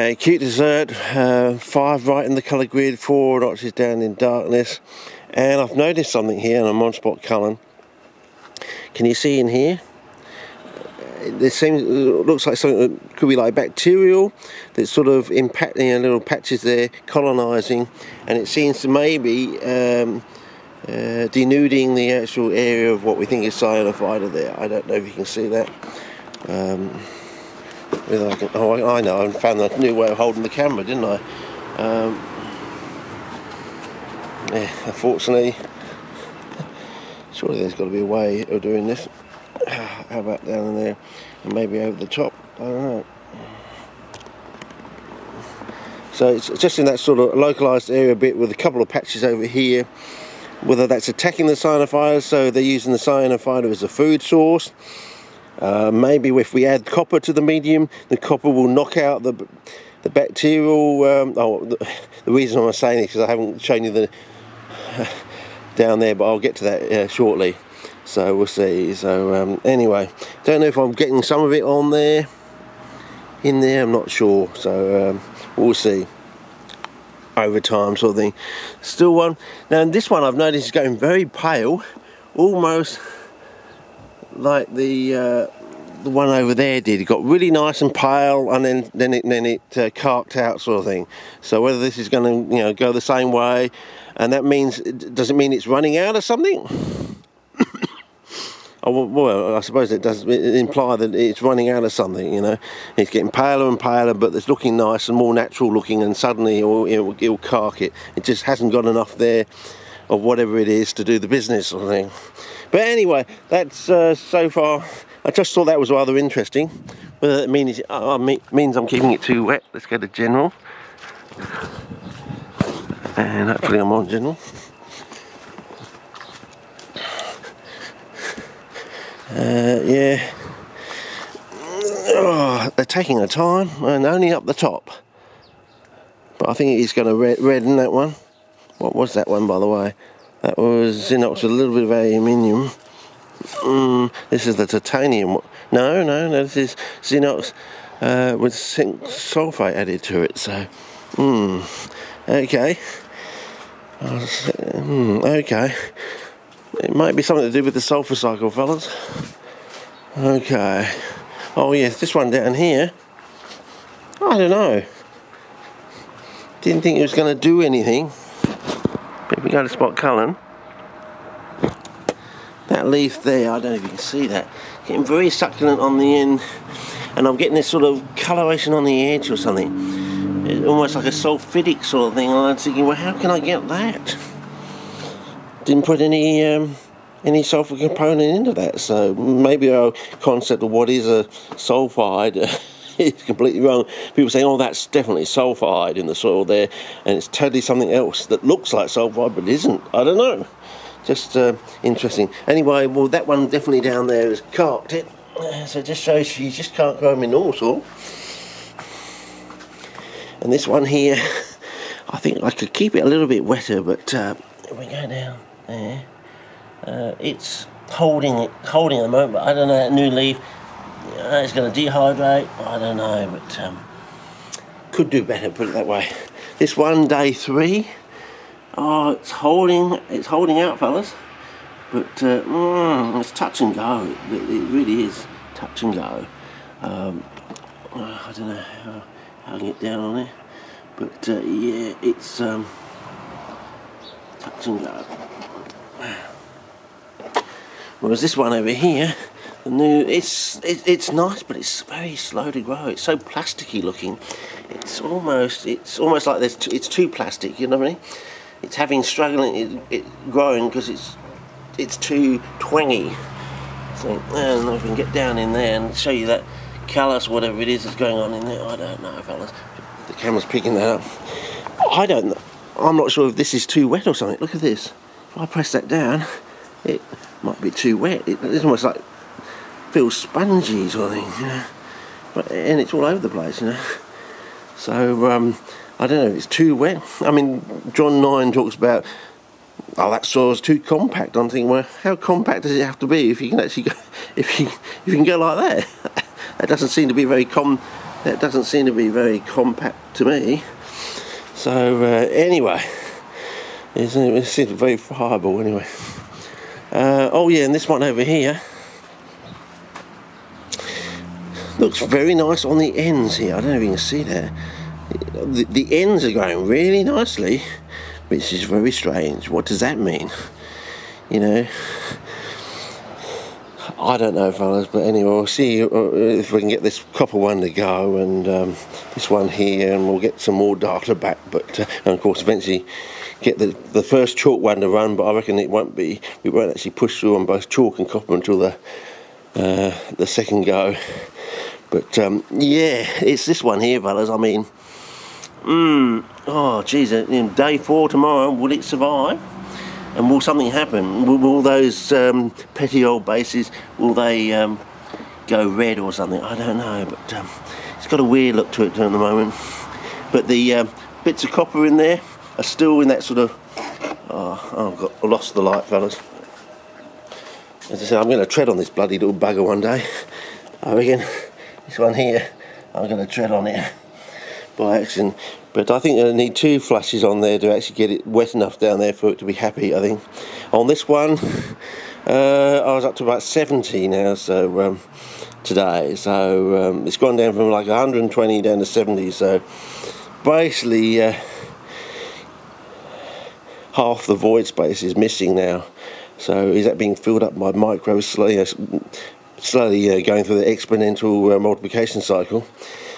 Cute Dessert, 5 right in the colour grid, 4 notches down in darkness. And I've noticed something here on Monspot Cullen. Can you see in here? It looks like something that could be like bacterial that's sort of impacting little patches there, colonising, and it seems to maybe denuding the actual area of what we think is cyanophyta there. I don't know if you can see that. Whether I can, I know, I found a new way of holding the camera, didn't I? Yeah, unfortunately, surely there's got to be a way of doing this. How about down in there and maybe over the top? I don't know. So it's just in that sort of localised area a bit with a couple of patches over here. Whether that's attacking the cyanophyta, so they're using the cyanophyta as a food source. Maybe if we add copper to the medium, the copper will knock out the bacterial. The reason I'm saying this is I haven't shown you the down there, but I'll get to that shortly. So we'll see. So anyway, don't know if I'm getting some of it on there, in there. I'm not sure. So we'll see over time, sort of thing. Still one. Now this one I've noticed is going very pale, almost like the one over there did. It got really nice and pale, and then it carked out, sort of thing. So whether this is going to go the same way, and that means, does it mean it's running out of something? Oh, well, I suppose it does imply that it's running out of something. It's getting paler and paler, but it's looking nice and more natural looking, and suddenly it'll cark it. It just hasn't got enough there of whatever it is to do the business, sort of thing. But anyway, that's so far. I just thought that was rather interesting. Whether that means I'm keeping it too wet. Let's go to general, and hopefully I'm on general. Yeah. Oh, they're taking their time, and only up the top. But I think it is going to redden that one. What was that one, by the way? That was Xinox with a little bit of aluminium. This is the titanium. No, this is Xinox with zinc sulfate added to it. So, okay. Okay. It might be something to do with the sulfur cycle, fellas. Okay. Oh yes, this one down here. I don't know. Didn't think it was going to do anything. But if we go to Spot Cullen, that leaf there, I don't know if you can see that, getting very succulent on the end, and I'm getting this sort of coloration on the edge or something. It's almost like a sulfidic sort of thing, and I'm thinking, well, how can I get that? Didn't put any sulfur component into that, so maybe our concept of what is a sulfide is completely wrong. People saying, oh, that's definitely sulfide in the soil there, and it's totally something else that looks like sulfide but isn't. I don't know. Just interesting. Anyway, well, that one definitely down there has carked it, so it just shows you just can't grow them in normal soil. And this one here, I think I could keep it a little bit wetter, but if we go down there, it's holding at the moment, but I don't know, that new leaf, it's going to dehydrate, I don't know, but could do better, put it that way. This one, day 3, oh, it's holding out, fellas, but it's touch and go. It really is touch and go. I don't know how to get down on it, but yeah, it's touch and go. Whereas this one over here, the new, it's nice, but it's very slow to grow. It's so plasticky looking. It's almost like it's too plastic. You know what I mean? It's struggling growing because it's too twangy. So I don't know if we can get down in there and show you that callus, whatever it is that's going on in there. I don't know, fellas. The camera's picking that up. I don't know. I'm not sure if this is too wet or something. Look at this. If I press that down, it might be too wet. It's almost like feels spongy sort of thing, and it's all over the place, So I don't know if it's too wet. I mean, John 9 talks about, oh, that soil's too compact. I'm thinking, well, how compact does it have to be if you can actually go, if you can go like that? That doesn't seem to be very That doesn't seem to be very compact to me. So anyway, it seems very friable anyway. Oh yeah, and this one over here looks very nice on the ends here. I don't know if you can see that. The ends are going really nicely, which is very strange. What does that mean? You know, I don't know, fellas, but anyway, we'll see if we can get this copper one to go, and this one here, and we'll get some more data back, but and of course eventually get the first chalk one to run, but I reckon we won't actually push through on both chalk and copper until the second go. But yeah, it's this one here, fellas. I mean, oh geez, in day 4 tomorrow, will it survive? And will something happen? Will those petty old bases, will they go red or something? I don't know, but it's got a weird look to it at the moment. But the bits of copper in there are still in that sort of... I lost the light, fellas. As I said, I'm going to tread on this bloody little bugger one day. I reckon this one here, I'm going to tread on it by accident. But I think I need 2 flushes on there to actually get it wet enough down there for it to be happy, I think. On this one, I was up to about 70 now, so today. So it's gone down from like 120 down to 70, so basically half the void space is missing now. So is that being filled up by microbes slowly going through the exponential multiplication cycle?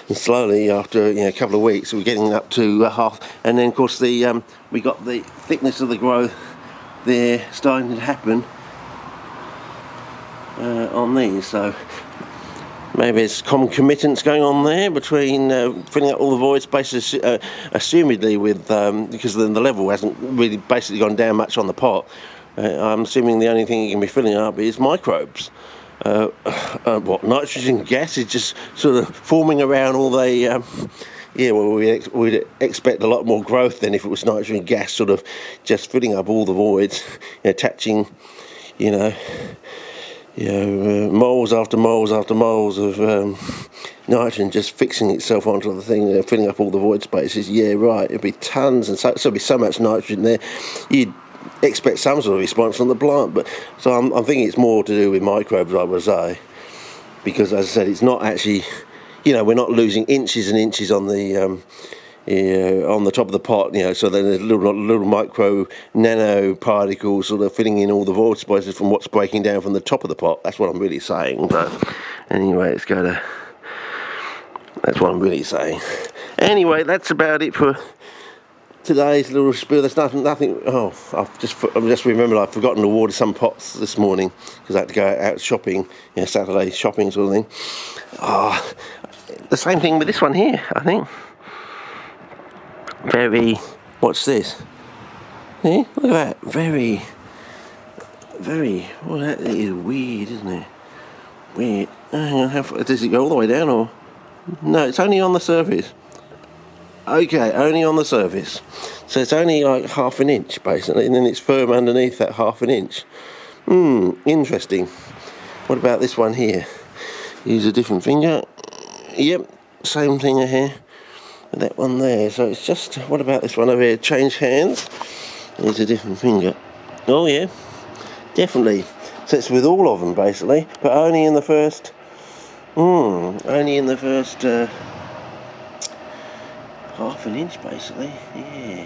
And slowly, after a couple of weeks, we're getting up to half. And then, of course, we got the thickness of the growth there starting to happen on these. So maybe there's concomitance going on there between filling up all the void spaces, assumedly with because then the level hasn't really basically gone down much on the pot. I'm assuming the only thing you can be filling up is microbes. Nitrogen gas is just sort of forming around all the we'd expect a lot more growth than if it was nitrogen gas sort of just filling up all the voids, attaching moles after moles after moles of nitrogen just fixing itself onto the thing, filling up all the void spaces. Yeah, right, it'd be tons, and so there'd be so much nitrogen there, you'd expect some sort of response from the plant. But so I'm thinking it's more to do with microbes, I would say, because as I said, it's not actually, we're not losing inches and inches on the top of the pot, so then there's little micro nano particles sort of filling in all the void spaces from what's breaking down from the top of the pot. That's what I'm really saying. But anyway, that's what I'm really saying. Anyway, that's about it for today's little spiel. There's nothing. Oh, I've just remembered I've forgotten to water some pots this morning because I had to go out shopping, Saturday shopping sort of thing. The same thing with this one here, I think. What's this? Yeah, look at that. Very. Well, that is weird, isn't it? Weird. Hang on, how far does it go all the way down, or? No, it's only on the surface. Okay, only on the surface. So it's only like half an inch, basically, and then it's firm underneath that half an inch. Interesting. What about this one here? Use a different finger. Yep, same thing here. That one there. So it's just, what about this one over here? Change hands. Use a different finger. Oh yeah, definitely. So it's with all of them, basically, but only in the first... half an inch, basically. Yeah.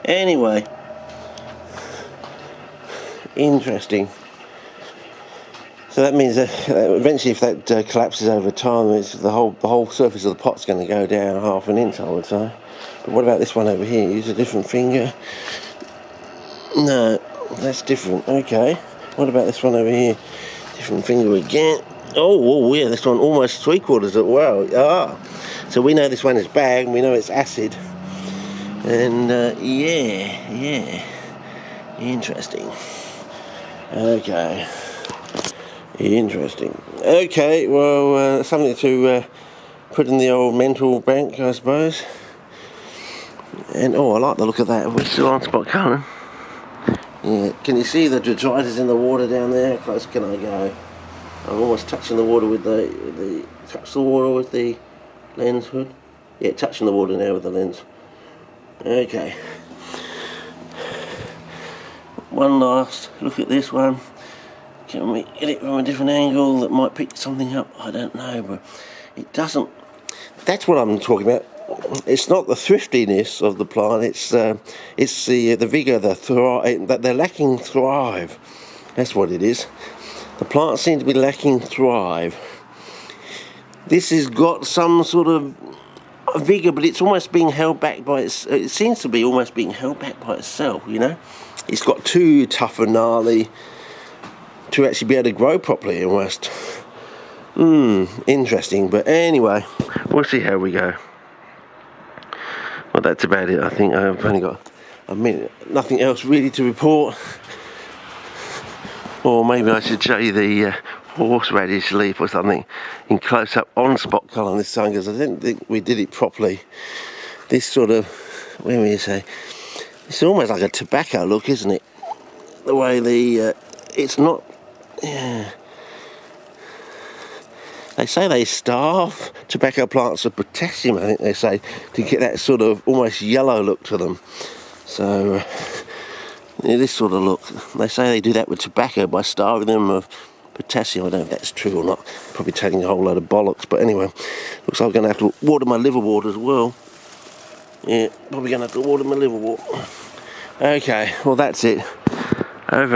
Anyway, interesting. So that means that eventually, if that collapses over time, it's the whole surface of the pot's going to go down half an inch, I would say. But what about this one over here? Use a different finger. No, that's different. Okay. What about this one over here? Different finger again. Oh yeah, this one almost 3/4 it. Wow. So we know this one is bag, and we know it's acid. And yeah. Interesting. Okay. Interesting. Okay, well, something to put in the old mental bank, I suppose. And I like the look of that. We're still on spot colour. Yeah, can you see the detritus in the water down there? How close can I go? I'm almost touching the water with touch the water with the lens hood. Yeah, touching the water now with the lens. Okay. One last look at this one. Can we get it from a different angle that might pick something up? I don't know, but it doesn't. That's what I'm talking about. It's not the thriftiness of the plant. It's the vigour, that they're lacking thrive. That's what it is. The plants seem to be lacking thrive. This has got some sort of vigour, but it's almost being held back by it seems to be almost being held back by itself, you know. It's got too tough and gnarly to actually be able to grow properly almost. Interesting, but anyway, we'll see how we go. Well, that's about it. I think I've only got a minute, nothing else really to report. Or maybe I should show you the horseradish leaf or something in close up on spot colour on this time, because I didn't think we did it properly. This sort of, what do you say, it's almost like a tobacco look, isn't it? The way it's not, yeah. They say they starve tobacco plants of potassium, I think they say, to get that sort of almost yellow look to them. So, yeah, this sort of look. They say they do that with tobacco by starving them of potassium. I don't know if that's true or not. Probably taking a whole load of bollocks. But anyway, looks like I'm going to have to water my liverwort as well. Yeah, probably going to have to water my liverwort. Okay, well that's it. Over.